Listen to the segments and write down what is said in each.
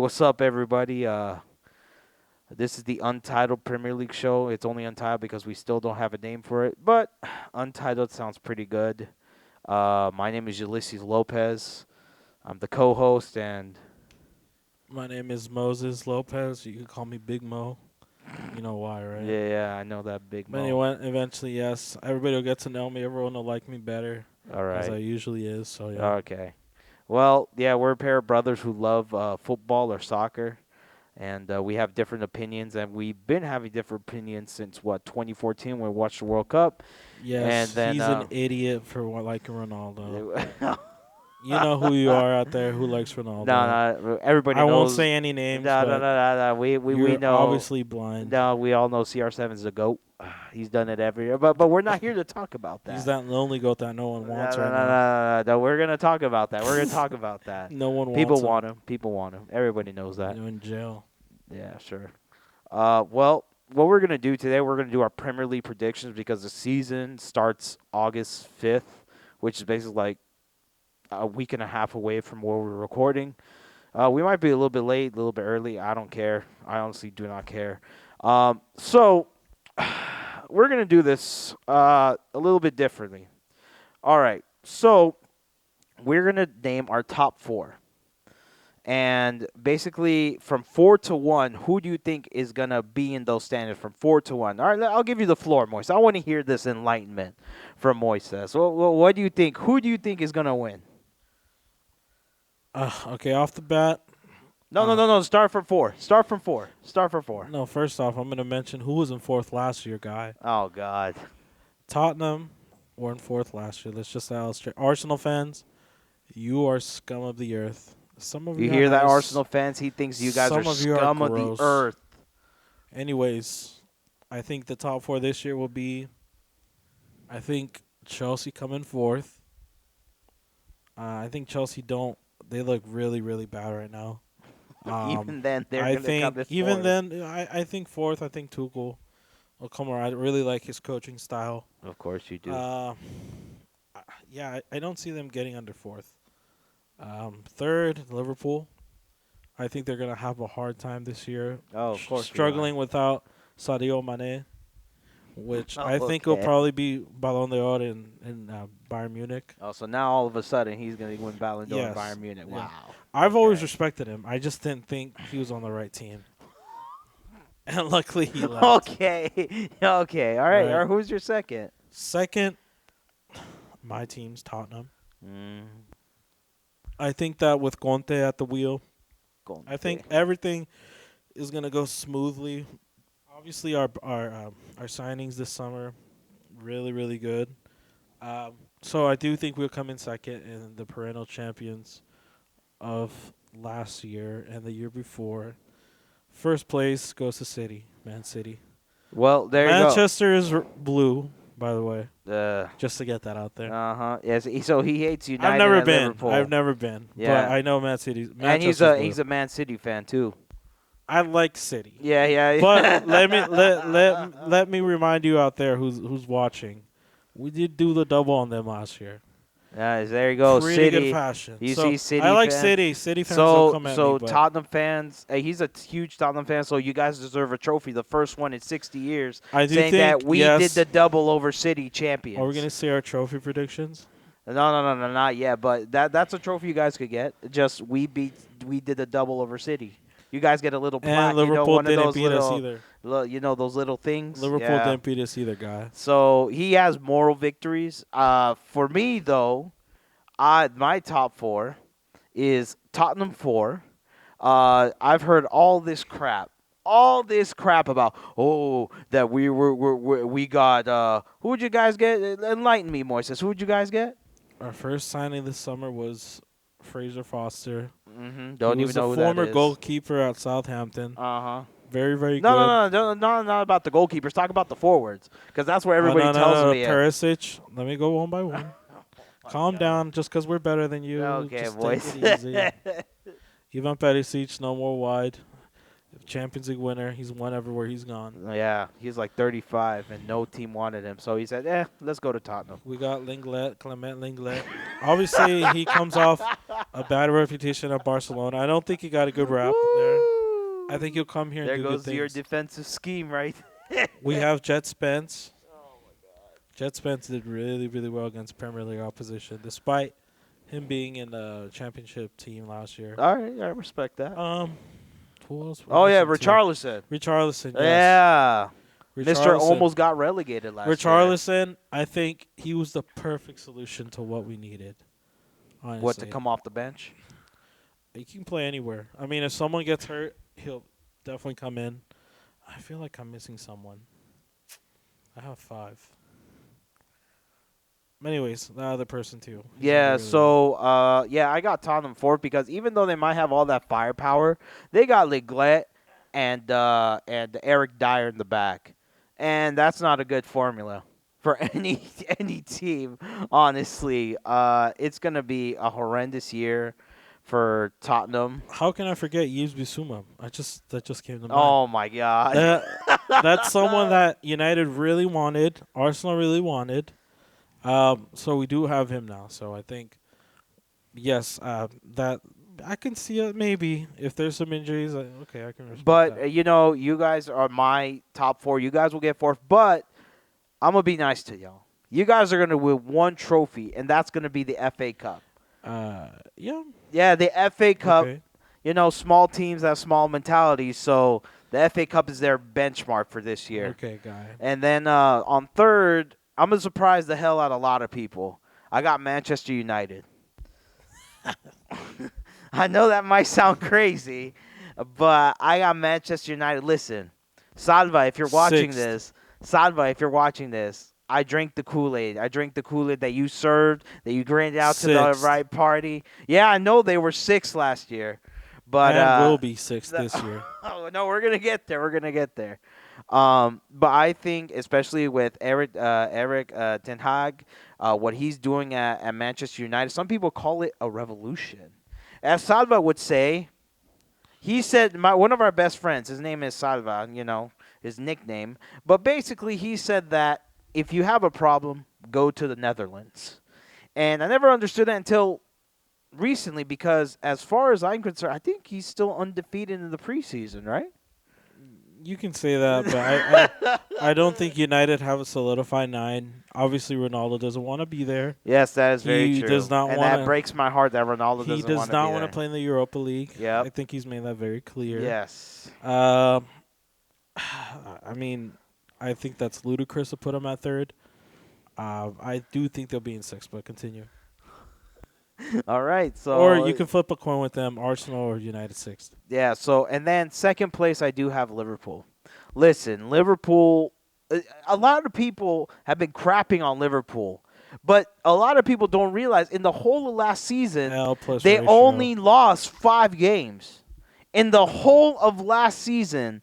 what's up, everybody? This is the Untitled Premier League show. It's only Untitled because we still don't have a name for it, but Untitled sounds pretty good. My name is Ulysses Lopez. I'm the co-host, and My name is Moses Lopez. You can call me Big Mo. You know why, right? yeah, I know that Big But Mo. anyway, eventually, yes. Everybody will get to know me. Everyone will like me better, All as I right. usually is. So, yeah. Okay. Well, yeah, we're a pair of brothers who love football or soccer, and we have different opinions, and we've been having different opinions since 2014 when we watched the World Cup, and Yes, then he's an idiot for liking Ronaldo. no, You know who you are out there who likes Ronaldo. no, everybody I won't knows. say any names, No, no, no, but no, no. We you're know. obviously blind. No, we all know CR7's a goat. He's done it every year, but we're not here to talk about He's that. that lonely goat that no one No, wants no, no, right no, now. no, no. We're gonna talk about that. We're gonna talk about that. No one People wants him. want him. People want him. Everybody knows that. In jail. Yeah, sure. Well, what we're gonna do today, we're gonna do our Premier League predictions because the season starts August 5th, which is basically like a week and a half away from where we're recording. We might be a little bit late, a little bit early. I don't care. I honestly do not care. So we're gonna do this a little bit differently. All right. So we're gonna name our top four, and basically from 4 to 1, who do you think is gonna be in those standings from 4 to 1? All right, I'll give you the floor, Moise. I want to hear this enlightenment from Moises. So, what do you think? Who do you think is gonna win? Okay, off the bat. No, no, no, no. Start from four. Start from four. Start from four. No, first off, I'm going to mention who was in fourth last year, guy. Oh God. Tottenham were in fourth last year. Let's just illustrate. Arsenal fans, you are scum of the earth. Some of You you are hear that, nice. Arsenal fans? He thinks you guys are Some of you are scum of the gross. earth. Anyways, I think the top four this year will be, I think Chelsea come in fourth. I think Chelsea they look really, really bad right now. Even then, they're I gonna come think in even fourth. then, I think fourth. I think Tuchel will come around. I really like his coaching style. Of course you do. Yeah, I don't see them getting under fourth. Third, Liverpool. I think they're gonna have a hard time this year. Oh, of course. Struggling without Sadio Mane, which I think will Okay. probably be Ballon d'Or in Bayern Munich. Oh, so now all of a sudden he's gonna win Ballon d'Or in Yes. Bayern Munich. Yeah. Wow. I've always Okay. respected him. I just didn't think he was on the right team, and luckily he left. Okay. Okay. All right. Right. All right. Who's your second? Second, my team's Tottenham. Mm, I think that with Conte at the wheel, Conte. I think everything is gonna go smoothly. Obviously, our signings this summer, really really good. So I do think we'll come in second in the perennial champions of last year and the year before. First place goes to Man City. Well, there Manchester is blue, by the way, you go. just to get that out there. Uh-huh. Yes. So he hates United I've never and been. Liverpool. I've never been. Yeah. But I know Man City. And Manchester's he's blue. a Man City fan too. I like City. Yeah. Yeah. But let me remind you out there who's watching. We did do the double on them last year. Nice. There you go. Pretty City. good fashion. You So see City I like fans? City. City fans don't come at me. But Tottenham fans, he's a huge Tottenham fan, so you guys deserve a trophy, the first one in 60 years, I do saying think that we yes. did the double over City champions. Are we gonna say our trophy predictions? No, not yet, but that's a trophy you guys could get. Just we did the double over City. You guys get a little plaque, And Liverpool one didn't of those beat us little, either. those little things. Liverpool Yeah. didn't beat us either, guy. So he has moral victories. For me though, my top four is Tottenham 4. I've heard all this crap about that we got who would you guys get? Enlighten me, Moises. Who would you guys get? Our first signing this summer was Fraser Foster. Mm-hmm. He Don't was even know a who former that is. goalkeeper at Southampton. Uh-huh. Very, very No, good. no, not about the goalkeepers. Talk about the forwards, because that's where everybody no, tells me. Perisic. Let me go one by one. Calm down, just because we're better than you. Okay, just boys. take it easy. Ivan Perisic, no more wide. Champions League winner. He's won everywhere he's gone. Yeah, he's like 35, and no team wanted him. So he said, let's go to Tottenham. We got Clement Linglet. Obviously, he comes off a bad reputation at Barcelona. I don't think he got a good rap there. I think he'll come here and There do goes good your things. defensive scheme, right? We have Jet Spence. Jet Spence did really, really well against Premier League opposition, despite him being in the championship team last year. All right, I respect that. Who else? Oh yeah, Richarlison. Richarlison, yes. Yeah, Mister Richarlison. almost got relegated last year. Richarlison, I think he was the perfect solution to what we needed. Honestly. What, to come off the bench? He can play anywhere. I mean, if someone gets hurt, he'll definitely come in. I feel like I'm missing someone. I have 5. Anyways, the other person too. Yeah, so I got Tottenham fourth because even though they might have all that firepower, they got Lenglet and Eric Dyer in the back, and that's not a good formula for any team. Honestly, it's gonna be a horrendous year for Tottenham. How can I forget Yves Bissouma? That just came to mind. Oh my God, That's someone that United really wanted, Arsenal really wanted. So we do have him now. So I think, yes, that I can see it maybe if there's some injuries. Okay, I can respect but that. you guys are my top 4. You guys will get fourth, but I'm gonna be nice to y'all. You guys are gonna win one trophy, and that's gonna be the FA Cup. Yeah. Yeah, the FA Cup. Okay. You know, small teams have small mentalities, so the FA Cup is their benchmark for this year. Okay, guy. And then on third, I'm gonna surprise the hell out of a lot of people. I got Manchester United. I know that might sound crazy, but I got Manchester United. Listen, Salva, if you're watching Sixth. this, I drink the Kool-Aid. I drink the Kool-Aid that you served, that you granted out to the Sixth. right party. Yeah, I know they were 6 last year, but and will be 6th this year. Oh no, we're gonna get there. We're gonna get there. But I think, especially with Eric Ten Hag, what he's doing at Manchester United, some people call it a revolution. As Salva would say, he said, one of our best friends, his name is Salva, his nickname. But basically, he said that if you have a problem, go to the Netherlands. And I never understood that until recently because, as far as I'm concerned, I think he's still undefeated in the preseason, right? You can say that, but I don't think United have a solidified 9. Obviously, Ronaldo doesn't want to be there. Yes, that is very He true. does not and wanna- that breaks my heart that Ronaldo He doesn't does want to not be want to there. play in the Europa League. Yep. I think he's made that very clear. Yes. I mean, I think that's ludicrous to put him at 3rd. I do think they'll be in 6th, but continue. All right. So Or you can flip a coin with them, Arsenal or United 6th. Yeah, and then second place I do have Liverpool. Listen, Liverpool, a lot of people have been crapping on Liverpool, but a lot of people don't realize in the whole of last season, they ratio. only lost 5 games. In the whole of last season,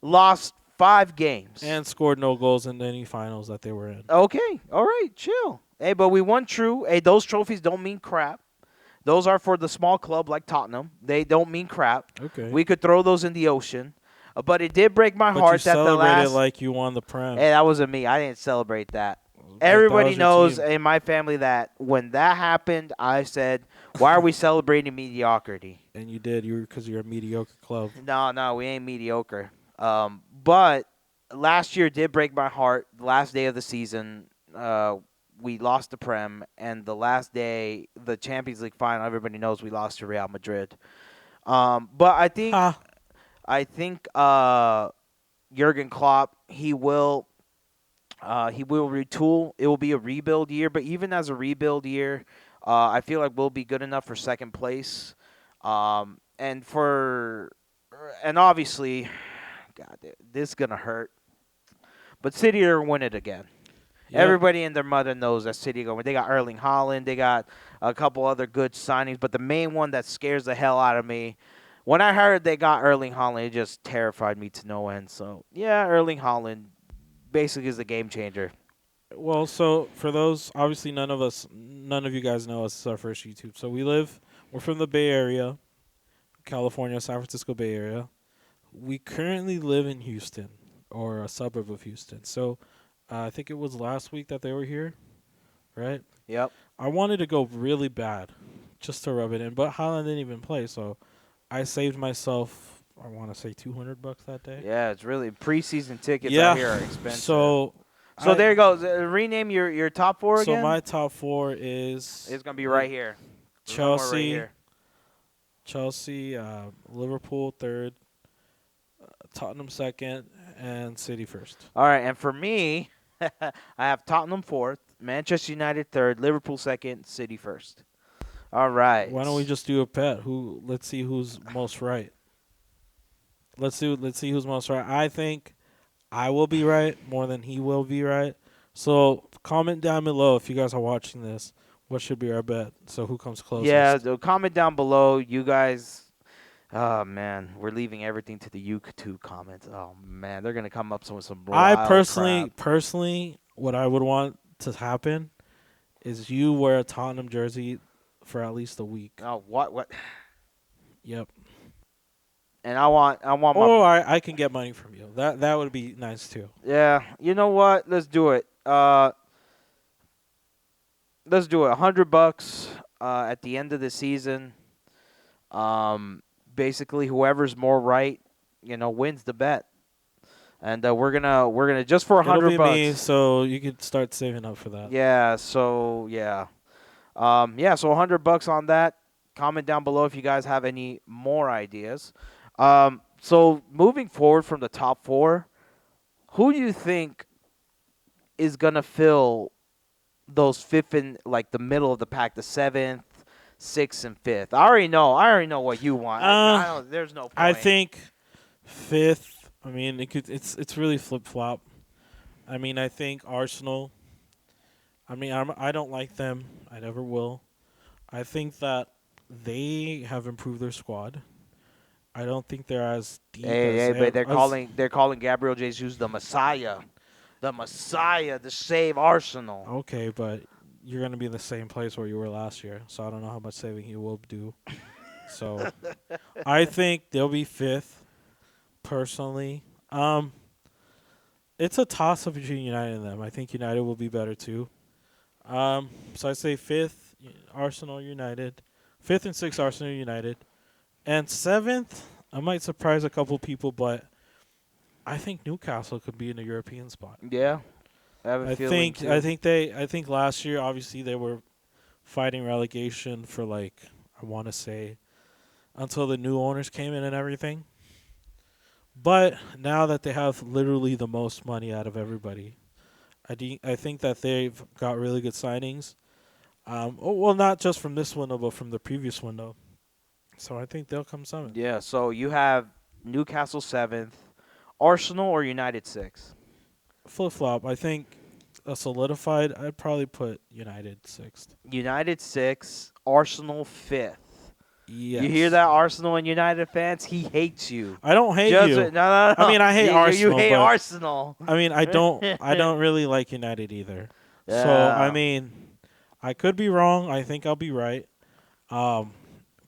lost 5 games. And scored no goals in any finals that they were in. Okay, all right, chill. Hey, but we won true. Hey, those trophies don't mean crap. Those are for the small club like Tottenham. They don't mean crap. Okay. We could throw those in the ocean. But it did break my heart that the celebrated last. like you won the Prem. Hey, that wasn't me. I didn't celebrate that. That Everybody was your knows team. in my family that when that happened, I said, "Why are we celebrating mediocrity?" And you did. Because you're a mediocre club. No, we ain't mediocre. But last year did break my heart. The last day of the season, we lost the Prem, and the last day, the Champions League final, everybody knows we lost to Real Madrid. But I think Jurgen Klopp, he will retool. It will be a rebuild year, but even as a rebuild year, I feel like we'll be good enough for second place. And obviously, God, this is gonna hurt. But City are win it again. Yep. Everybody and their mother knows that City going. They got Erling Haaland. They got a couple other good signings. But the main one that scares the hell out of me, when I heard they got Erling Haaland, it just terrified me to no end. So, yeah, Erling Haaland basically is the game changer. Well, so for those, obviously none of you guys know us. This is our first YouTube. So we're from the Bay Area, California, San Francisco Bay Area. we currently live in Houston or a suburb of Houston. So I think it was last week that they were here, right? Yep. I wanted to go really bad just to rub it in, but Highland didn't even play, so I saved myself, I want to say $200 that day. Yeah, it's really preseason tickets I Yeah. hear are expensive. So So I there you go. Rename your top four so again. my top four is It's gonna be right here. Somewhere right Chelsea, here. Liverpool third, Tottenham second, and City first. All right, and for me, I have Tottenham fourth, Manchester United third, Liverpool second, City first. All right. Why don't we just do a bet? Let's see who's most right. Let's see who's most right. I think I will be right more than he will be right. So comment down below if you guys are watching this. What should be our bet? So who comes Yeah, closest? so comment down below. You guys. Oh man, we're leaving everything to the YouTube comments. Oh man, they're gonna come up with some I wild crap. personally, what I would want to happen is you wear a Tottenham jersey for at least a week. Oh what? Yep. And I want my Or I can get money from you. That would be nice too. yeah. You know what? Let's do it. Let's do it. $100 at the end of the season. Basically, whoever's more right, wins the bet. And we're gonna just for a It'll hundred be me, bucks. so you could start saving up for that. Yeah. So yeah. Yeah. So $100 on that. Comment down below if you guys have any more ideas. So moving forward from the top four, who do you think is gonna fill those fifth and like the middle of the pack, the seventh, sixth, and fifth? I already know. I already know what you want. I don't. There's no I point. think fifth. I mean, it's really flip flop. I mean, I think Arsenal. I mean, I don't like them. I never will. I think that they have improved their squad. I don't think they're as deep Hey, as hey, but they're as calling Gabriel Jesus the Messiah to save Arsenal. okay, but you're gonna be in the same place where you were last year. So I don't know how much saving you will do. So I think they'll be fifth. Personally, it's a toss up between United and them. I think United will be better too. So I say fifth, Arsenal United. Fifth and sixth, Arsenal United. And seventh, I might surprise a couple people, but I think Newcastle could be in a European spot. Yeah, I have a I feeling think too. I think last year obviously they were fighting relegation for like I want to say until the new owners came in and everything. But now that they have literally the most money out of everybody, I think that they've got really good signings. Well, not just from this window, but from the previous window. So I think they'll come seventh. Yeah, so you have Newcastle seventh, Arsenal or United sixth. Flip flop. I think a solidified. I'd probably put United sixth. United sixth, Arsenal fifth. You hear Yes. that, Arsenal and United fans? He hates you. I don't hate Just you. no, no, no. I mean, I hate You Arsenal, hate but Arsenal. I mean, I don't. I don't really like United either. So I Yeah. mean, I could be wrong. I think I'll be right. Um,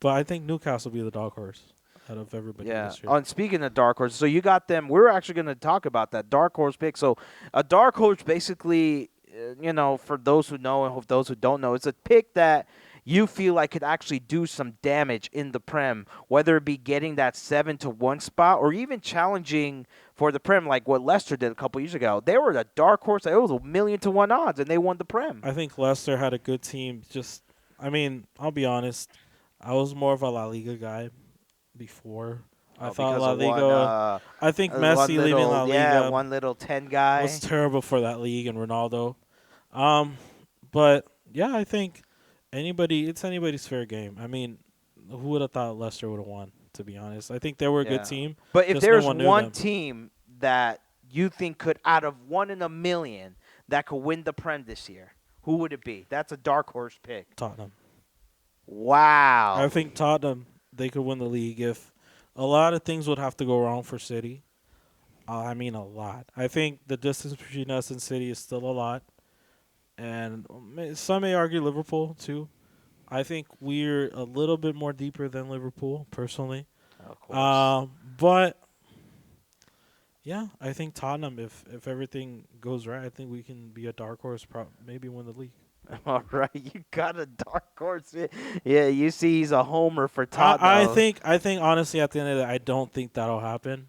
but I think Newcastle will be the dog horse out of everybody Yeah. this year. On speaking of dark horse, so you got them. We're actually going to talk about that dark horse pick. So a dark horse, basically, for those who know and those who don't know, it's a pick that you feel like could actually do some damage in the Prem, whether it be getting that 7-1 spot or even challenging for the Prem, like what Leicester did a couple years ago. They were the dark horse. It was 1,000,000 to 1 odds, and they won the Prem. I think Leicester had a good team. Just, I mean, I'll be honest. I was more of a La Liga guy before. I thought Because La of one, Liga. I think one Messi leaving La little, yeah, Liga one little 10 guy. was terrible for that league and Ronaldo. Um, but yeah, I think it's anybody's fair game. I mean, who would have thought Leicester would have won? To be honest, I think they were a good Yeah. team. But if Just no there's one knew one them. team that you think could, out of 1 in 1,000,000, that could win the Prem this year, who would it be? That's a dark horse pick. Tottenham. Wow. I think Tottenham they could win the league if a lot of things would have to go wrong for City. I mean a lot. I think the distance between us and City is still a lot, and some may argue Liverpool too. I think we're a little bit more deeper than Liverpool personally. Of course. But Yeah, I think Tottenham, if everything goes right, I think we can be a dark horse, maybe win the league. All right, you got a dark horse. Yeah, you see, he's a homer for I Tottenham. think honestly at the end of the day, I don't think that'll happen.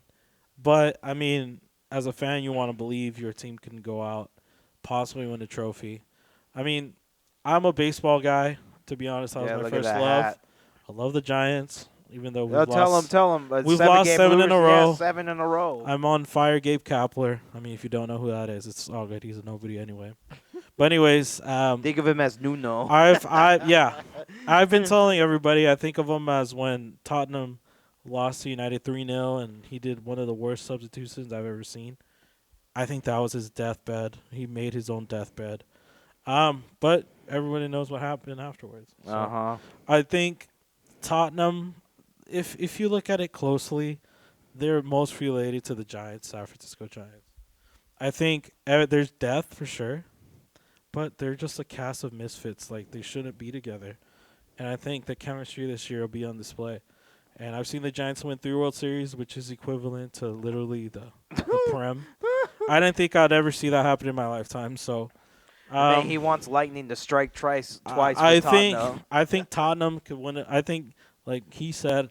But I mean, as a fan, you want to believe your team can go out, possibly win a trophy. I mean, I'm a baseball guy. To be honest, that was Yeah, my look at first that love. hat. I love the Giants, even though Oh, tell him, tell him. we've Seven lost game 7 in losers. a Yeah, row. 7 in a row. I'm on fire, Gabe Kapler. I mean, if you don't know who that is, it's all good. He's a nobody anyway. But anyways, Think of him as Nuno. I've been telling everybody I think of him as when Tottenham lost to United 3-0 and he did one of the worst substitutions I've ever seen. I think that was his deathbed. He made his own deathbed. But everybody knows what happened afterwards. Uh So huh. I think Tottenham, if you look at it closely, they're most related to the Giants, San Francisco Giants. I think there's death for sure, but they're just a cast of misfits. Like they shouldn't be together. And I think the chemistry this year will be on display. And I've seen the Giants win 3 World Series, which is equivalent to literally the Prem. I didn't think I'd ever see that happen in my lifetime. So, I mean, he um, wants Lightning to strike twice for I think Tottenham. I think Tottenham could win it. I think, like he said,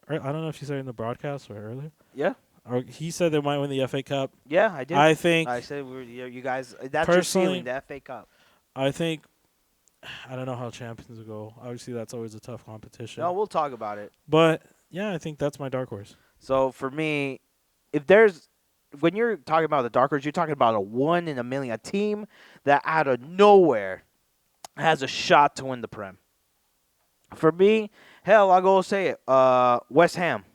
or I don't know if he said it in the broadcast or earlier, Yeah, or he said they might win the FA Cup. yeah, I did. I think I said, you guys, that's your personally, ceiling, the FA Cup. I think I don't know how champions will go. Obviously, that's always a tough competition. No, we'll talk about it. But yeah, I think that's my dark horse. So for me, if there's when you're talking about the dark horse, you're talking about a 1 in a million, a team that out of nowhere has a shot to win the Prem. For me, hell, I'll go say it. West Ham.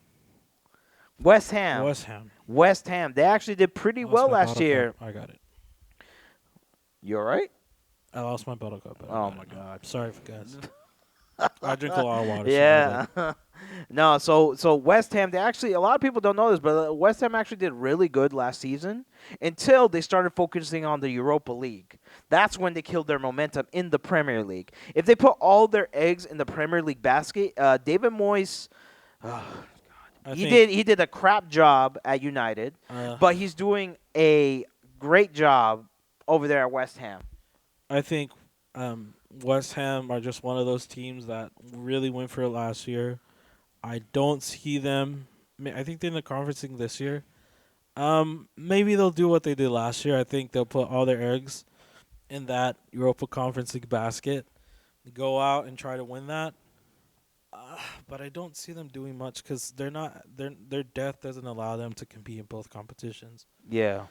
West Ham. West Ham. West Ham. They actually did pretty I lost well my last bottle year. cup. I got it. You all right? I lost my bottle cup. But I Oh got my it now. God. Sorry for guys. I drink a lot of water. So Yeah. No, so West Ham, they actually, a lot of people don't know this, but West Ham actually did really good last season until they started focusing on the Europa League. That's when they killed their momentum in the Premier League. If they put all their eggs in the Premier League basket, David Moyes, I he think, did a crap job at United, Uh, but he's doing a great job over there at West Ham. I think West Ham are just one of those teams that really went for it last year. I don't see them. I think they're in the conferencing this year. Maybe they'll do what they did last year. I think they'll put all their eggs in that Europa Conference League basket, go out and try to win that. But I don't see them doing much because they're not. Their depth doesn't allow them to compete in both competitions. Yeah.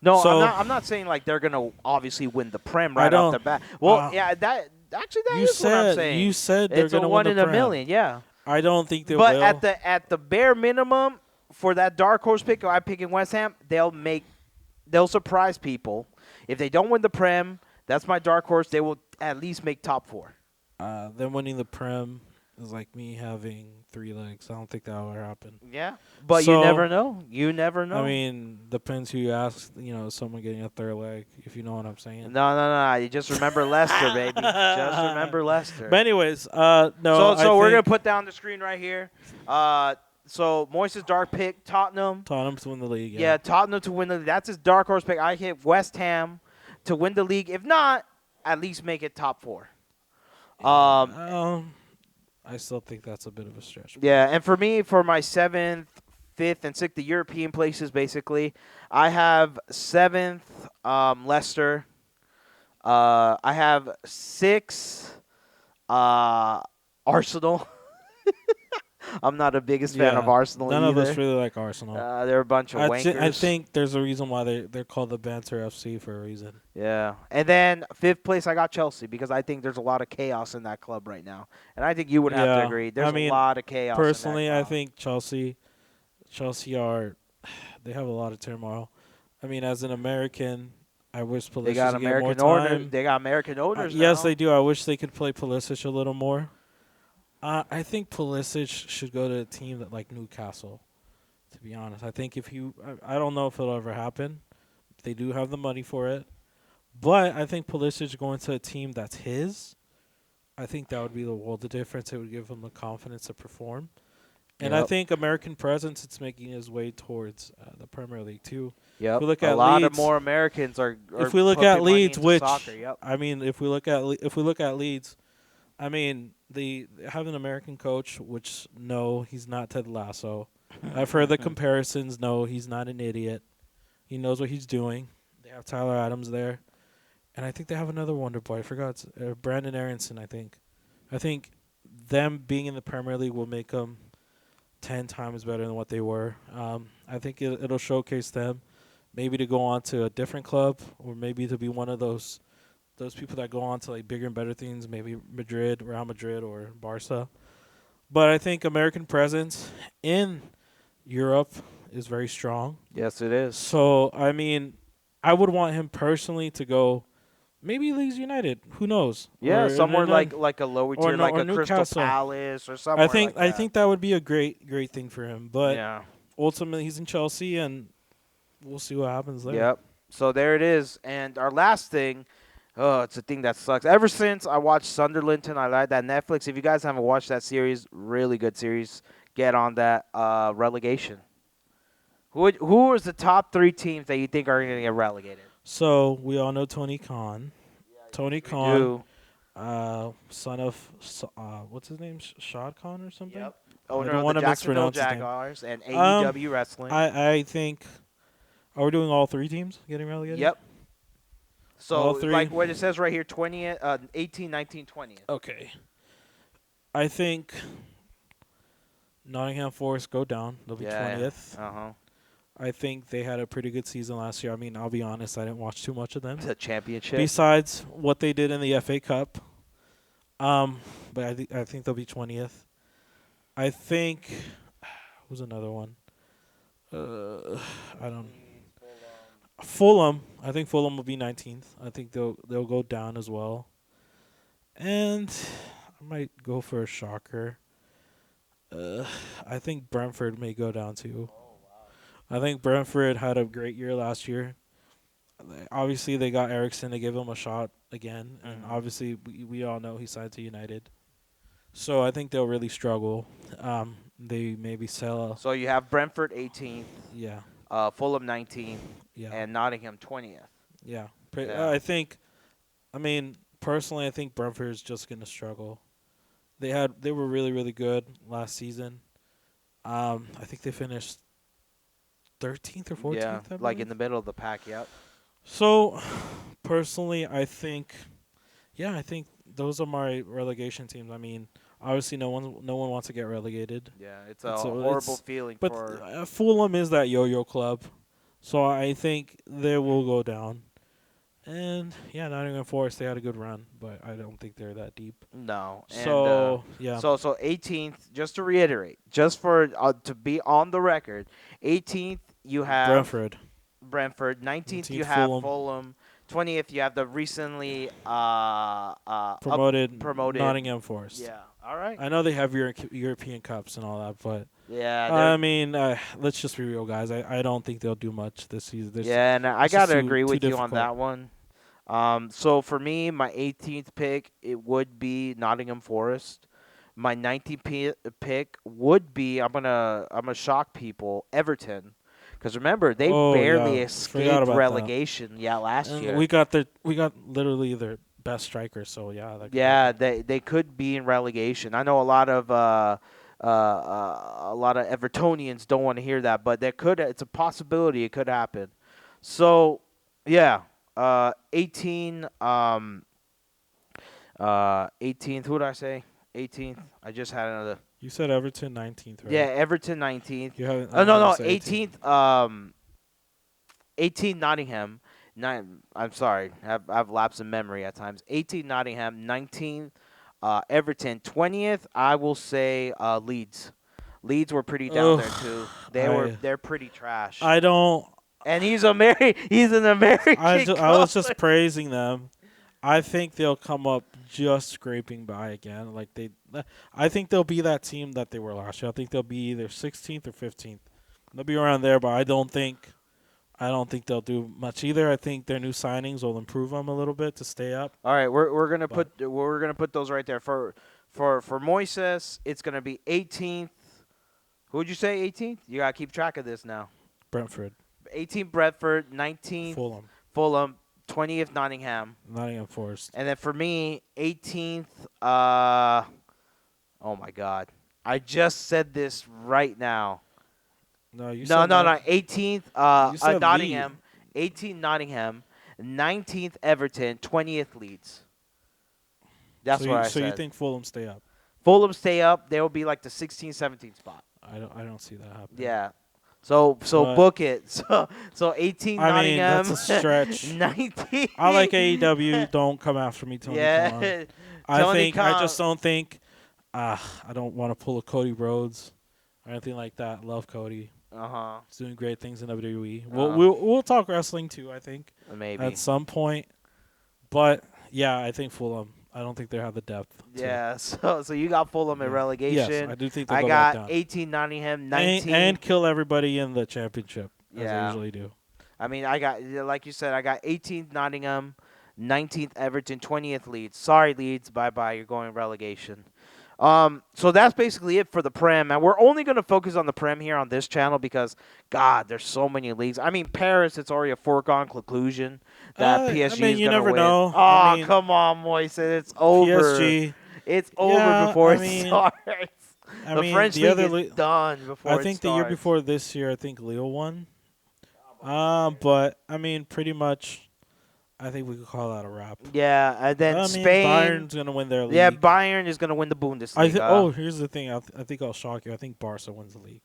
No, So I'm not saying like they're gonna obviously win the Prem I right off don't. the bat. Well, Uh, yeah, that actually that you is what I'm said saying. you said they're It's a gonna win one the in a Prem. million, yeah. I don't think they But will. at the bare minimum for that dark horse pick, I'm picking West Ham. They'll surprise people. If they don't win the Prem, that's my dark horse. They will at least make top four. Them winning the Prem is like me having 3 legs. I don't think that will ever happen. Yeah, but So, you never know. You never know. I mean, depends who you ask. Someone getting a 3rd leg, if you know what I'm saying. no. You just remember Leicester, baby. Just remember Leicester. But anyways, no. So I we're gonna think put down the screen right here. So Moise's dark pick, Tottenham. Tottenham to win the league. Yeah, Tottenham to win the league. That's his dark horse pick. I hit West Ham to win the league. If not, at least make it top four. I still think that's a bit of a stretch. Yeah, and for me, for my 7th, 5th, and 6th, the European places, basically, I have 7th, Leicester. I have 6, Arsenal. I'm not the biggest fan of Arsenal None either. of us really like Arsenal. They're a bunch of wankers. I think there's a reason why they're called the Banter FC for a reason. Yeah. And then 5th place, I got Chelsea because I think there's a lot of chaos in that club right now. And I think you would have to Yeah. agree. There's I mean, a lot of chaos. Personally, in that I club. think Chelsea are they have a lot of turmoil. I mean, as an American, I wish Pulisic they got could get more American owners. time. They got American owners. Yes, now. they do. I wish they could play Pulisic a little more. I think Pulisic should go to a team that like Newcastle. To be honest, I think I don't know if it'll ever happen. They do have the money for it, but I think Pulisic going to a team that's his. I think that would be the world of difference. It would give him the confidence to perform. And I Yep. think American presence, it's making its way towards the Premier League too. If Yep. we look A at lot of Leeds, more Americans are if we look at pumping money Leeds, into soccer. which Yep. I mean, if we look at Leeds, I mean, they have an American coach, which no, he's not Ted Lasso. I've heard the comparisons. No, he's not an idiot. He knows what he's doing. They have Tyler Adams there, and I think they have another Wonder Boy. I forgot Brandon Aronson. I think them being in the Premier League will make them 10 times better than what they were. I think it'll showcase them, maybe to go on to a different club, or maybe to be one of those people that go on to like bigger and better things, maybe Madrid, Real Madrid, or Barca. But I think American presence in Europe is very strong. Yes, it is. So I mean, I would want him personally to go. Maybe Leeds United. Who knows? Yeah, somewhere then like a lower or tier, no like or a Crystal Newcastle. Palace or I somewhere think like I that. think that would be a great thing for him. But Yeah. ultimately, he's in Chelsea, and we'll see what happens there. Yep. So there it is. And our last thing, oh, it's a thing that sucks. Ever since I watched Sunderland tonight, I like that Netflix. If you guys haven't watched that series, really good series. Get on that. Relegation. Who is the top 3 teams that you think are going to get relegated? So we all know Tony Khan. Tony We Khan, do. son of what's his name, Shad Khan or something. Yep. I Owner don't of the want to Jacksonville mispronounce his name. Jaguars and Um, AEW Wrestling. I think. Are we doing all 3 teams getting relegated? Yep. So, All three? like what it says right here, 20th, 18, 19, 20th. Okay. I think Nottingham Forest go down. They'll be 20th. Uh-huh. I think they had a pretty good season last year. I mean, I'll be honest, I didn't watch too much of them. The championship. Besides what they did in the FA Cup. But I think they'll be 20th. I think who's another one? I don't. Fulham. I think Fulham will be 19th. I think they'll go down as well. And I might go for a shocker. I think Brentford may go down too. I think Brentford had a great year last year. Obviously, they got Eriksson to give him a shot again, and obviously, we all know he signed to United. So I think they'll really struggle. They maybe sell. So you have Brentford 18th, Yeah, Fulham 19th, yeah, and Nottingham 20th. yeah. Yeah. I think. I mean, personally, I think Brentford is just gonna struggle. They were really really good last season. I think they finished 13th or 14th. Yeah, I like believe. in the middle of the pack. Yep. So, personally, I think those are my relegation teams. I mean, obviously, no one wants to get relegated, Yeah, it's It's a a- horrible it's- feeling but for. Fulham is that yo-yo club, so I think they will go down. And yeah, Nottingham Forest, they had a good run, but I don't think they're that deep. No. And, So yeah, So 18th. Just to reiterate, just for to be on the record, 18th you have Brentford. 19th you 19th have Fulham. Fulham. 20th you have the recently promoted promoted. Nottingham Forest. Yeah. All right. I know they have European cups and all that, but Yeah. I mean, let's just be real, guys. I don't think they'll do much this season. Yeah, and I it's just gotta too- agree too with you on difficult. that one. So for me, my 18th pick it would be Nottingham Forest. My 19th pick would be I'm gonna shock people Everton, because remember they Oh, barely yeah. Forgot escaped about that. relegation. Yeah, last And year. we got literally their best striker. So yeah, that could Yeah, happen. they could be in relegation. I know a lot of Evertonians don't want to hear that, but there could it's a possibility it could happen. So, yeah, 18 18th, who did I say? 18th. I just had another. You said Everton 19th, right? Yeah, Everton 19th. You haven't. Oh no, you no, said 18th 18 Nottingham. I'm sorry. I've lapsed in memory at times. 18 Nottingham, 19 Everton, 20th I will say Leeds. Leeds were pretty down there too. They're pretty trash. I don't. And he's an American. I was just praising them. I think they'll come up just scraping by again. I think they'll be that team that they were last year. I think they'll be either 16th or 15th. They'll be around there, but I don't think they'll do much either. I think their new signings will improve them a little bit to stay up. All right, we're gonna But- put those right there for Moises. It's gonna be 18th Who'd you say 18th? You gotta keep track of this now. Brentford, 18th Brentford, 19th Fulham, Fulham, 20th Nottingham, Nottingham Forest. and then for me, 18th. Oh my God, I just said this right now. No, you No, said no, not. no. 18th, You said Leeds. Nottingham. 18th Nottingham. 19th Everton. 20th Leeds. So That's what you I so you said. think Fulham stay up? Fulham stay up. They will be like the 16th, 17th spot. I don't see that happening. Yeah. So But book it. So 18 I mean, that's Nottingham. a stretch. 19. I like AEW. Don't come after me, Tony Khan. Yeah. Tony I Khan. just don't think. I don't want to pull a Cody Rhodes or anything like that. Love Cody. Uh He's doing great things in WWE. huh. We'll talk wrestling too. I think at Maybe. some point. But yeah, I think Fulham. I don't think they have the depth to. Yeah. So you got Fulham in Yeah. Yes, relegation. I do think they'll I go back got down 18 Nottingham. 19. and kill everybody in the championship as they Yeah. usually do. I mean, I got, like you said, I got 18th Nottingham, 19th Everton, 20th Leeds. Sorry, Leeds. Bye bye. You're going relegation. So that's basically it for the Prem. And we're only going to focus on the Prem here on this channel because, God, there's so many leagues. I mean, Paris, it's already a foregone conclusion that I PSG mean, is you going to never win. know. I Oh, mean, come on, Moise. It's over. PSG. It's over Yeah, before I it mean, starts. The French the league other. is done I before it think the year starts. before this year, I think Leo won. But I mean, pretty much, I think we could call that a wrap. Yeah, and then I mean, Spain. Bayern's gonna win their league. Yeah, Bayern is going to win the Bundesliga. Here's the thing. I think I'll shock you. I think Barca wins the league.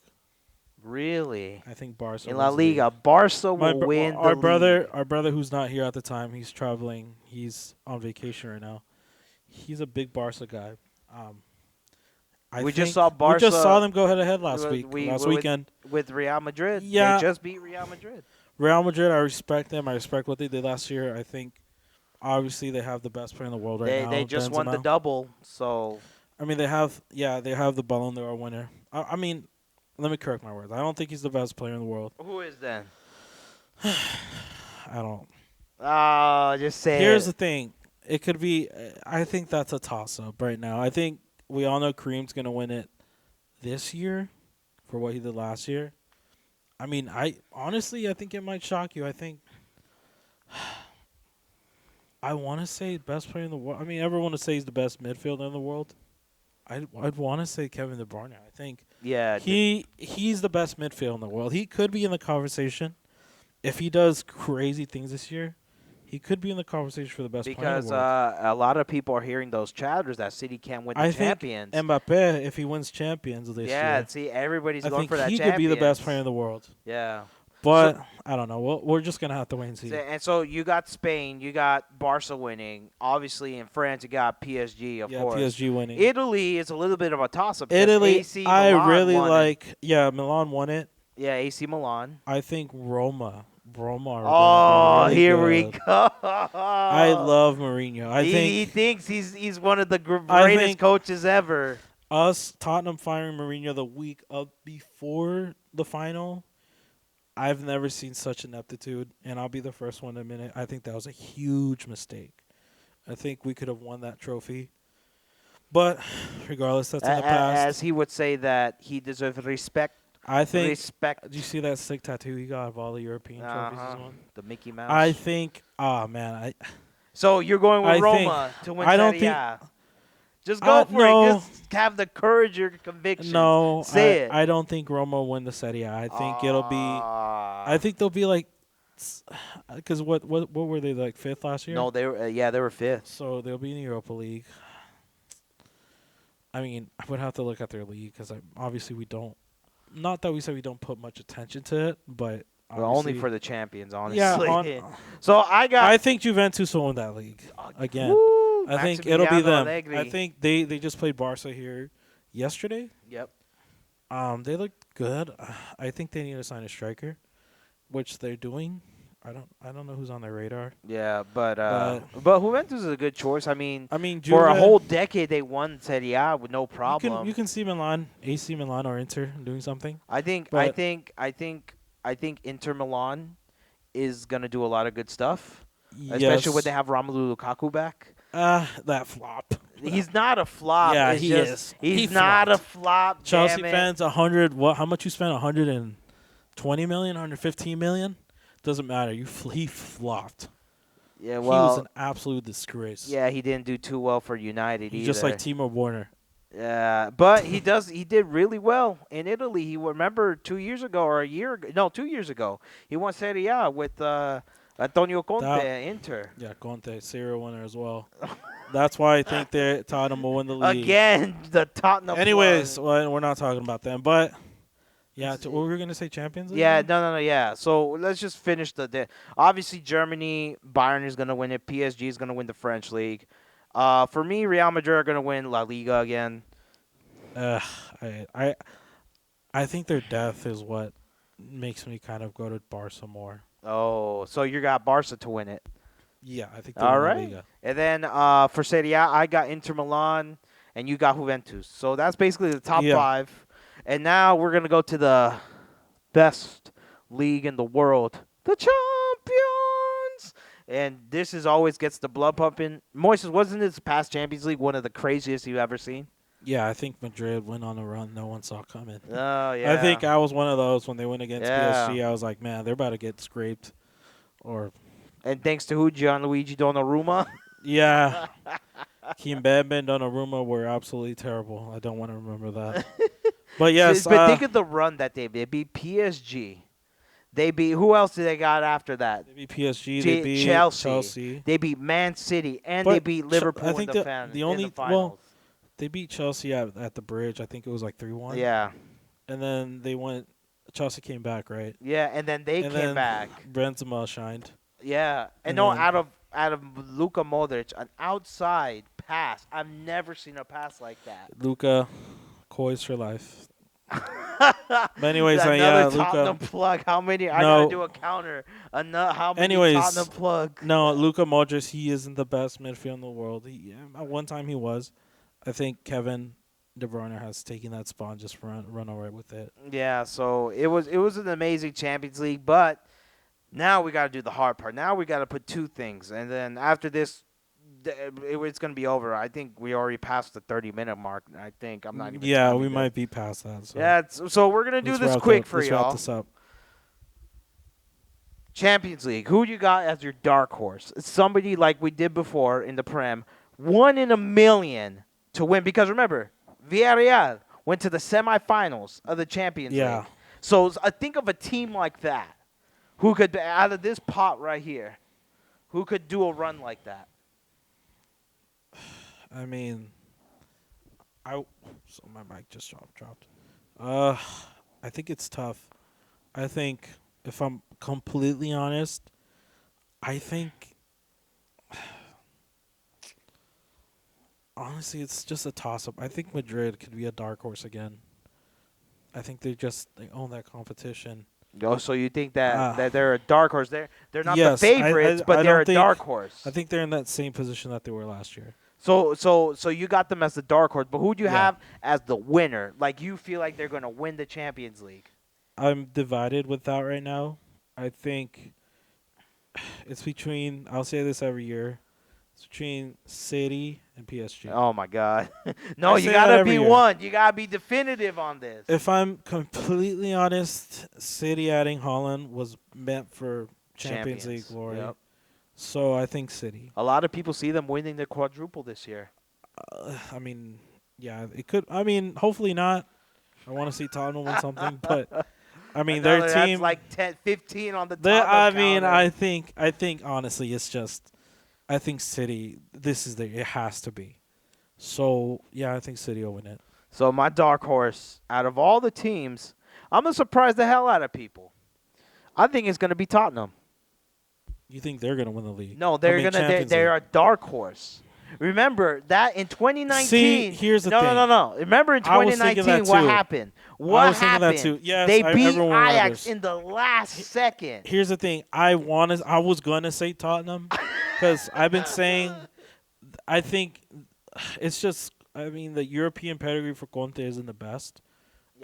Really? I think Barca In La wins the league. Liga, Barca will win the league. Our brother who's not here at the time, he's traveling. He's on vacation right now. He's a big Barca guy. We just saw We just saw Barca them go head to head last with- weekend. with Real Madrid. Yeah. They just beat Real Madrid. Real Madrid, I respect them. I respect what they did last year. I think obviously they have the best player in the world right now. They just won the Benzema. double, so I mean, they have the Ballon d'Or winner. I mean, let me correct my words. I don't think he's the best player in the world. who is then? I don't. Oh, just say Here's it. the thing. It could be. I think that's a toss up right now. I think we all know Kareem's gonna win it this year for what he did last year. I mean, I think it might shock you. I think I want to say best player in the world. I mean, everyone to say he's the best midfielder in the world. I'd want to say Kevin De Bruyne. I think Yeah, he's the best midfielder in the world. He could be in the conversation if he does crazy things this year. He could be in the conversation for the best player in because the world. a lot of people are hearing those chatters that City can't win the I think champions. Mbappe, if he wins champions this Yeah, year, see, everybody's I going think for that he champions. could be the best player in the world. Yeah. But I don't know. We're just gonna have to wait and see. And so you got Spain, you got Barca winning. Obviously, in France, you got PSG, of course. PSG winning. Italy is a little bit of a toss-up. because Italy, AC I Milan really won it. like. Yeah, Milan won it. Yeah, AC Milan. I think Roma are Oh, gonna be here really we good. go. I love Mourinho. He thinks he's one of the I greatest think- coaches ever. us Tottenham firing Mourinho the week of before the final. I've never seen such ineptitude, and I'll be the first one to admit it. I think that was a huge mistake. I think we could have won that trophy. But regardless, that's in the past. As he would say that he deserves respect. I think. Respect. Did you see that sick tattoo he got of all the European trophies he's won? The Mickey Mouse. I think. Oh man, So you're going with I Roma to win I don't Serie think- A. Just go for no. it. Just have the courage, your conviction. no. Say it. I don't think Roma will win the Serie A. I think it'll be. I I think they'll be like. Because what were they like fifth last year? No, they were. They were fifth. So they'll be in the Europa League. I mean, I would have to look at their league because obviously we don't. Not that we say we don't put much attention to it, but Well, only obviously- for the champions, honestly. yeah. So I got. I think Juventus will win that league again. Woo, I think it'll be Maximiliano them. Allegri. I think they just played Barca here yesterday. Yep. They look good. I think they need to sign a striker, which they're doing. I don't know who's on their radar. Yeah, but Juventus is a good choice. I mean, I mean, for a Juve- whole decade they won Serie A with no problem. You can see Milan, AC Milan or Inter doing something. I think but- Inter Milan is gonna do a lot of good stuff, especially when they have Romelu Lukaku back. That flop. He's not a flop. Yeah, It's he just is. he's He not a flopped. flop. Chelsea Damn it. fans, 100. What? How much you spent? 120 million, 115 million. Doesn't matter. He flopped. Yeah, He was well, an absolute disgrace. yeah, he didn't do too well for United He's just like either. Timo Werner. Yeah, but he does. He did really well in Italy. He remember 2 years ago or a year ago. No, 2 years ago. He won Serie A with Antonio Conte That at Inter. Yeah, Conte, serial winner as well. That's why I think that Tottenham will win the league. Again, the Tottenham. Anyways, plug. well, we're not talking about them, but yeah, what were we gonna say? Champions League? Yeah, then? no. Yeah. So let's just finish obviously Germany, Bayern is gonna win it. PSG is gonna win the French league. For me, Real Madrid are gonna win La Liga again. Uh, I I think their death is what makes me kind of go to Barca more. Oh, so you got Barca to win it. Yeah, I think they All win La right. Liga. And then for Serie A, I got Inter Milan, and you got Juventus. So that's basically the top Yeah. five. And now we're gonna go to the best league in the world, the champions. And this is always gets the blood pumping. Moises, wasn't this past Champions League one of the craziest you've ever seen? Yeah, I think Madrid went on a run no one saw coming. Oh yeah. I think I was one of those when they went against Yeah. PSG. I was like, man, they're about to get scraped. Or And thanks to who, Gianluigi Donnarumma. yeah, Kimpembe and Donnarumma were absolutely terrible. I don't want to remember that. But yes, But think of the run that they beat PSG. They beat who else did they got after that? they beat PSG, they beat Chelsea. They beat Man City and But they beat Liverpool I think in the, the in only the finals. they beat Chelsea at the bridge. I think it was like 3-1. Yeah, And then they went. Chelsea came back, right? yeah, and then they And came then back. Benzema shined. Yeah, and and no, then- out of Luka Modric, an outside pass. I've never seen a pass like that. Luka, Coys for life. But anyways, Another yeah, Tottenham Luka. plug. How many? I No. gotta do a counter. How many Anyways, Tottenham plug? No, Luka Modric. He isn't the best midfield in the world. At one time he was. I think Kevin De Bruyne has taken that spot and just run away with it. Yeah, so it was an amazing Champions League, but now we got to do the hard part. Now we got to put two things, and then after this, it's gonna be over. I think we already passed the 30-minute mark. I think I'm not even. Yeah, timing we this. might be past that. So Yeah, so we're gonna do let's this wrap quick up- for let's wrap y'all. this up. Champions League. Who you got as your dark horse? Somebody like we did before in the Prem, 1 in a million to win. Because remember, Villarreal went to the semifinals of the Champions Yeah. League. So think of a team like that, who could out of this pot right here, who could do a run like that. I mean, so my mic just dropped. I think it's tough. I think if I'm completely honest, I think honestly it's just a toss up. I think Madrid could be a dark horse again. I think they own that competition. Oh, so you think that, Ah. that they're a dark horse? They're not Yes, the favorites, but I they're don't a think- dark horse. I think they're in that same position that they were last year. So you got them as the dark horse, but who do you Yeah. have as the winner? Like you feel like they're gonna win the Champions League? I'm divided with that right now. I think it's between. I'll say this every year. It's between City and PSG. Oh my God! No, I you say gotta that every be year. one. You gotta be definitive on this. If I'm completely honest, City adding Holland was meant for Champions League glory. Yep. So I think City. A lot of people see them winning the quadruple this year. I mean, yeah, it could. I mean, hopefully not. I want to see Tottenham win something, but I mean, their Another- team. That's like 10, 15 on the top. I mean, I think honestly, it's just, I think City. This is it has to be. So yeah, I think City will win it. So my dark horse, out of all the teams, I'm gonna surprise the hell out of people. I think it's gonna be Tottenham. You think they're gonna win the league? No, I mean, Champions they're League. a dark horse. Remember that in 2019. See, here's the no, thing. No. Remember in I was thinking 2019 that what too. happened? I What was thinking that happened? too. Yes, They beat everyone Ajax remembers. in the last second. Here's the thing. I was gonna say Tottenham because I've been saying. I think it's just. I mean, the European pedigree for Conte isn't the best.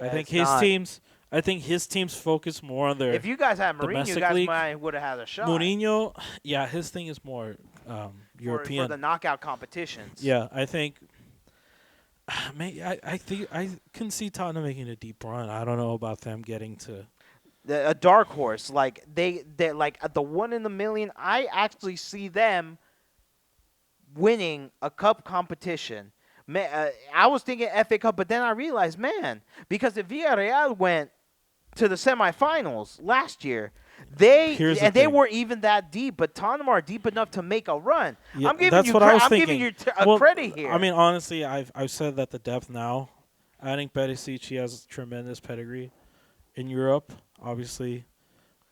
I Yeah, think it's his not. teams. I think his teams focus more on their If you guys had Mourinho, you domestic guys league. might would have had a shot. Mourinho. Yeah, his thing is more for the European. knockout competitions. Yeah, I think. I think I can see Tottenham making a deep run. I don't know about them getting to. A dark horse, like they like the one in a million. I actually see them winning a cup competition. I was thinking FA Cup, but then I realized, man, because if Villarreal went to the semifinals last year, Here's the they thing. weren't even that deep, but Tottenham are deep enough to make a run. Yeah, that's what I was I'm giving thinking. you a Well, credit I here. mean, honestly, I've said that the depth now. I think Perisic, he has tremendous pedigree in Europe. Obviously,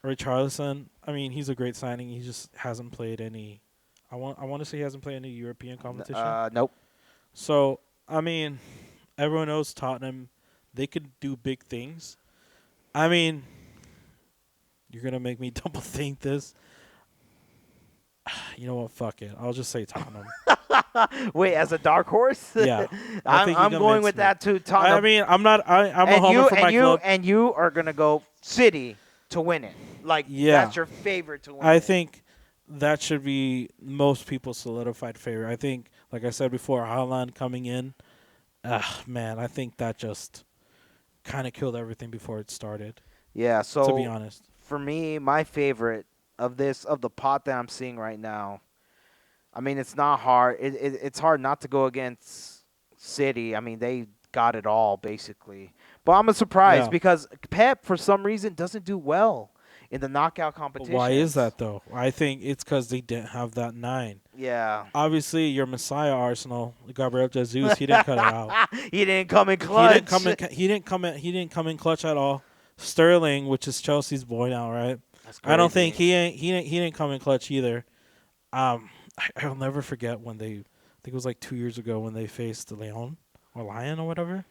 Richarlison. I mean, he's a great signing. He just hasn't played any. I want to say he hasn't played any European competition. Nope. So I mean, everyone knows Tottenham. They could do big things. I mean, you're gonna make me double think this. You know what? Fuck it. I'll just say Tottenham. Wait, as a dark horse, Yeah, I think you I'm going with convinced me. that too. I Tottenham, mean, I'm not. I'm a homer for my club. and you are gonna go City to win it. Like Yeah, that's your favorite to win I it. think that should be most people's solidified favorite. I think, like I said before, Haaland coming in. Man, I think that just kind of killed everything before it started. Yeah. To be So honest. for me, my favorite of the pot that I'm seeing right now. I mean, it's not hard. It's hard not to go against City. I mean, they got it all basically. But I'm surprised Yeah. because Pep, for some reason, doesn't do well in the knockout But competitions. why is that though? I think it's because they didn't have that 9. Yeah. Obviously, your Messiah Arsenal, Gabriel Jesus, he didn't cut it out. He didn't come in clutch. He didn't come in clutch at all. Sterling, which is Chelsea's boy now, right? That's I don't think crazy. he didn't come in clutch either. I'll never forget when I think it was like 2 years ago when they faced Leon or Lion or whatever.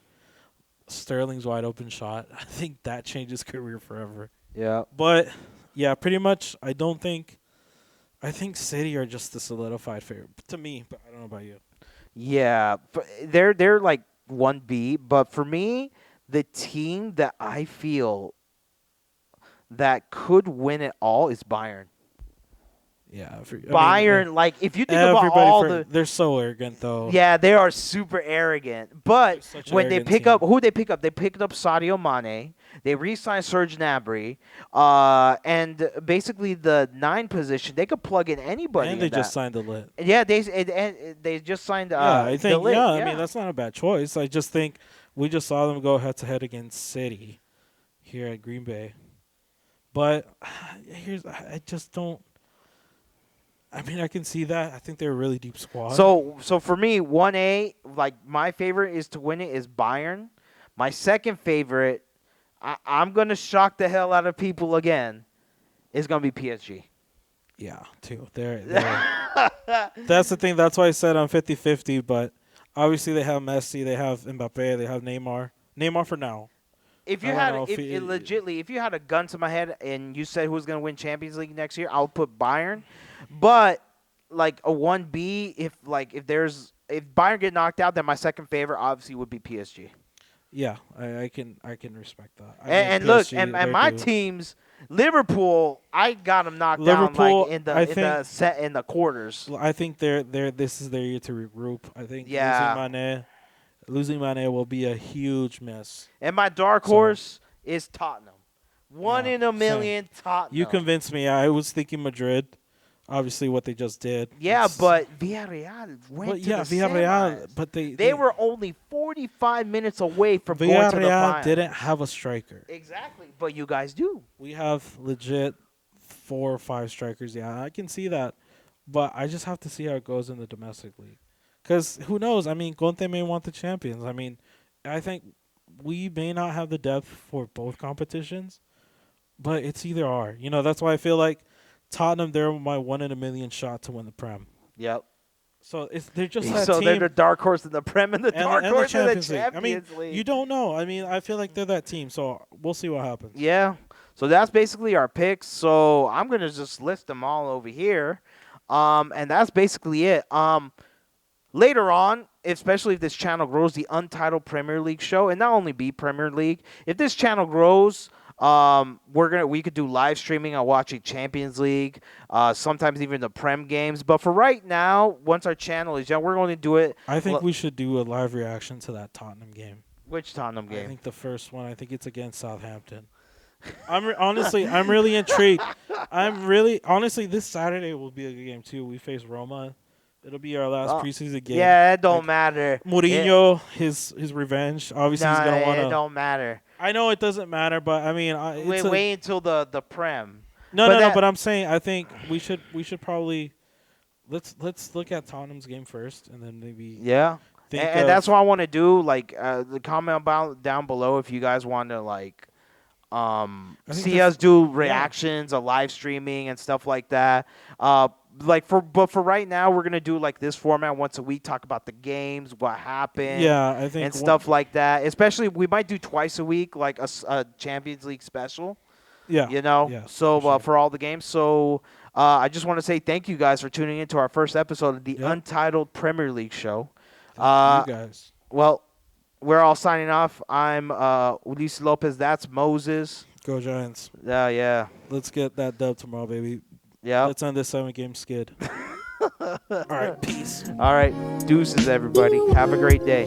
Sterling's wide open shot. I think that changed his career forever. Yeah. But yeah, pretty much. I think City are just the solidified favorite to me, but I don't know about you. Yeah. They're like 1B, but for me, the team that I feel that could win it all is Bayern. Yeah, Bayern, like if you think about all the they're so arrogant though. yeah, they are super arrogant. But They're such an when they arrogant pick team. up who they pick up, they picked up Sadio Mane. They re-signed Serge Gnabry, and basically the 9 position they could plug in anybody. And in they that. just signed the lit. Yeah, they just signed. Yeah, I think. De Ligt, Yeah, I mean that's not a bad choice. I just think we just saw them go head to head against City here at Green Bay, but I just don't. I mean, I can see that. I think they're a really deep squad. So for me, 1A, like my favorite is to win it is Bayern. My second favorite, I'm gonna shock the hell out of people again, is gonna be PSG. yeah, too. That's the thing. That's why I said I'm 50-50, but obviously they have Messi, they have Mbappe, they have Neymar. Neymar for now. If I you don't had know if it legitly, if you had a gun to my head and you said who's gonna win Champions League next year, I would put Bayern. But like a 1B, if Bayern get knocked out, then my second favorite obviously would be PSG. Yeah, I can respect that. I And, mean, look, PSG, and they're my due. teams, Liverpool, I got them knocked down Liverpool, like I think in the quarters. I think they're this is their year to regroup. I think Yeah. losing Mane will be a huge miss. And my dark So horse is Tottenham. One yeah, in a same. million, Tottenham. You convinced me. I was thinking Madrid. Obviously, what they just did. Yeah, It's- but Villarreal went but to yeah, the Villarreal. semis. But They were only 45 minutes away from going to the Villarreal final. didn't have a striker. Exactly, but you guys do. We have legit 4 or 5 strikers. Yeah, I can see that, but I just have to see how it goes in the domestic league. Because who knows? I mean, Conte may want the champions. I mean, I think we may not have the depth for both competitions, but it's either or. You know, that's why I feel like Tottenham, they're my 1 in a million shot to win the Prem. Yep. So they're just that So team. they're the dark horse in the Prem and the dark and horse in the Champions League. I mean, Champions League. you don't know. I mean, I feel like they're that team. So we'll see what happens. Yeah. So that's basically our picks. So I'm gonna just list them all over here, and that's basically it. Later on, especially if this channel grows, the Untitled Premier League show, and not only be Premier League, if this channel grows, We could do live streaming on watching Champions League, sometimes even the Prem games. But for right now, once our channel is done, we're going to do it. I think we should do a live reaction to that Tottenham game. Which Tottenham I game? think the first one. I think it's against Southampton. Honestly, I'm really intrigued. Honestly, this Saturday will be a good game too. We face Roma. It'll be our last preseason game. Yeah, it don't matter. Mourinho, his revenge. Obviously, he's gonna want to. It don't matter. I know it doesn't matter, but I mean, wait until the Prem. No. But I'm saying, I think we should probably let's look at Tottenham's game first, and then maybe and that's what I want to do. Like, the comment about down below if you guys want to like see us do reactions, a live streaming and stuff like that. But for right now, we're gonna do like this format once a week. Talk about the games, what happened, I think, and stuff like that. Especially, we might do twice a week, like a Champions League special. Yeah, So for sure. for all the games. So I just want to say thank you guys for tuning into our first episode of the Untitled Premier League show. Thank you guys. Well, we're all signing off. I'm Ulises Lopez. That's Moses. Go Giants. Yeah. Let's get that dub tomorrow, baby. Yeah. Let's end this 7-game skid. All right, peace. All right, deuces, everybody. Have a great day.